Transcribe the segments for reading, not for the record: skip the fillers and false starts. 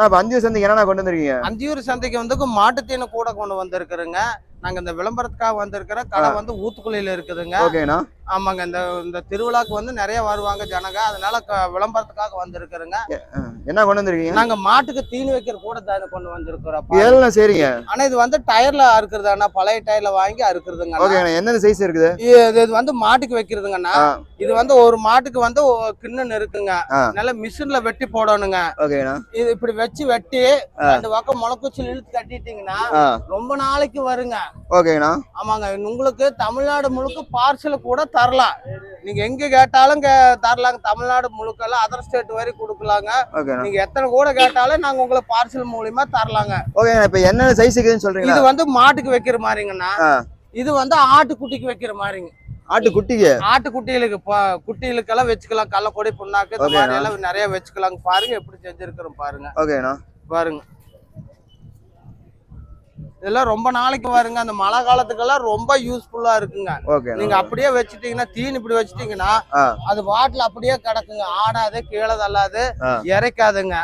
அப்ப அந்தியூர் சந்தைக்கு என்னென்ன கொண்டு வந்திருக்கீங்க? அந்தியூர் சந்தைக்கு வந்து மாட்டுத்தீனை கூட கொண்டு வந்திருக்கிறேங்க. நாங்க இந்த விளம்பரத்துக்காக வந்திருக்கிற கடை வந்து ஊத்துக்குளியில இருக்குதுங்க. ஓகேண்ணா. ஆமாங்க. இந்த திருவிழாக்கு வந்து நிறைய வருவாங்க ஜனங்க. அதனால விளம்பரத்துக்காக வந்திருக்கிறேங்க. என்ன கொண்டு வந்திருக்கீங்க? நாங்க மாட்டுக்கு தீனி வைக்கிற கூட தானே கொண்டு வந்திருக்கிறோம். இதெல்லாம் சரிங்க. ஆனா இது வந்து டயர்ல அறுக்குறதுண்ணா, பழைய டயர்ல வாங்கி அறுக்குறதுங்க. ஓகேண்ணா. எந்தெந்த சைஸ் இருக்குது? இது வந்து மாட்டுக்கு வைக்கிறதுங்கண்ணா. இது வந்து ஒரு மாட்டுக்கு வந்து கிண்ணன் இருக்குங்க. நல்ல மிஷின்ல வெட்டி போடணுங்க. ஓகேண்ணா. இது இப்படி வச்சு வெட்டி அந்த பக்கம் முளைக்குச்சில் இழுத்து கட்டிட்டீங்கன்னா ரொம்ப நாளைக்கு வருங்க. ஓகேண்ணா. ஆமாங்க. உங்களுக்கு தமிழ்நாடு முழுக்க பார்சல் கூட தரலாம். நீங்க எங்க கேட்டாலும் தரலாங்க. தமிழ்நாடு முழுக்க எல்லாம் அதர் ஸ்டேட் வரை கொடுக்கலாங்க. நீங்க எத்தனை கூட கேட்டாலும் நாங்க உங்களுக்கு பார்சல் மூலியமா தரலாங்க. ஓகேண்ணா. இப்ப என்ன சைஸ் இருக்குதுன்னு சொல்றீங்க? இது வந்து மாட்டுக்கு வைக்கிற மாதிரிங்கண்ணா. இது வந்து ஆட்டுக்குட்டிக்கு வைக்கிற மாதிரிங்க. ஆட்டுக்குட்டிக்கு? ஆட்டுக்குட்டிகளுக்கு குட்டிகளுக்கெல்லாம் வச்சுக்கலாம். கள்ளக்கொடி புண்ணாக்கு இந்த மாதிரி எல்லாம் நிறைய வச்சுக்கலாங்க. பாருங்க எப்படி செஞ்சிருக்கிறோம் பாருங்க. ஓகேண்ணா. பாருங்க இதெல்லாம் ரொம்ப நாளைக்கு வருங்க. அந்த மழை காலத்துக்கெல்லாம் ரொம்ப யூஸ்ஃபுல்லா இருக்குங்க. நீங்க அப்படியே வச்சுட்டீங்கன்னா, தீனி இப்படி வச்சுட்டீங்கன்னா அது வாட்டில் அப்படியே கிடக்குங்க. ஆடாது, கீழே தள்ளாது, இறைக்காதுங்க.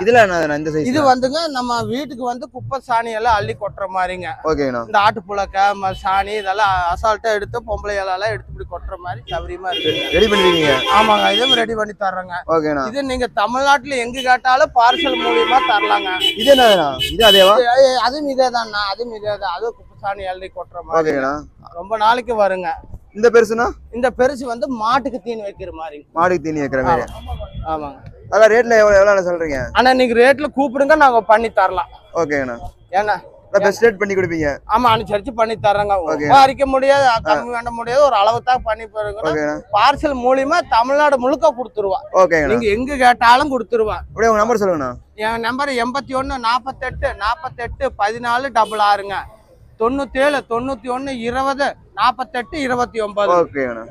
இது வந்துங்க நம்ம வீட்டுக்கு வந்து குப்பை சாணி எல்லாம் அள்ளி கொட்டுற மாதிரிங்க. இந்த ஆட்டு புழக்க சாணி இதெல்லாம் அசால்ட்டா எடுத்து பொம்பளை எல்லாம் எடுத்து இப்படி கொட்டுற மாதிரி சௌரியமா இருக்கு. ஆமாங்க. இதுவும் ரெடி பண்ணி தர்றேங்க. இது நீங்க தமிழ்நாட்டுல எங்க கேட்டாலும் பார்சல் மூலியமா தரலாங்க. அதுவும் இதேதான்ண்ணா. அதுவும் இதே அது குப்பசாணி அள்ளி கொட்டுற மாதிரி ரொம்ப நாளைக்கு வருங்க. இந்த பெருசுனா? இந்த பெருசு வந்து மாட்டுக்கு தீனி வைக்கிற மாதிரி. மாட்டுக்கு தீனி வைக்கிற மாதிரி. ஆமாங்க. அதான் ரேட்ல எவ்வளவு சொல்றீங்க? ஆனா நீங்க ரேட்ல கூப்பிடுங்க, நாங்க பண்ணி தரலாம். ஓகேண்ணா. ஏன்னா பெஸ்ட் ரேட் பண்ணி கொடுப்பீங்க? ஆமா, அனுசரிச்சு பண்ணி தர்றேங்க. அரிக்க முடியாது, கம்மி பண்ண முடியாது, ஒரு அளவு தான் பண்ணி போறீங்க. பார்சல் மூலியமா தமிழ்நாடு முழுக்க கொடுத்துருவா. நீங்க எங்க கேட்டாலும் கொடுத்துருவா. அப்படியே உங்க நம்பர் சொல்லுங்கண்ணா. என் நம்பர் 81 48 48 14 66ங்க. 97 91 20 48 29. ஓகேண்ணா.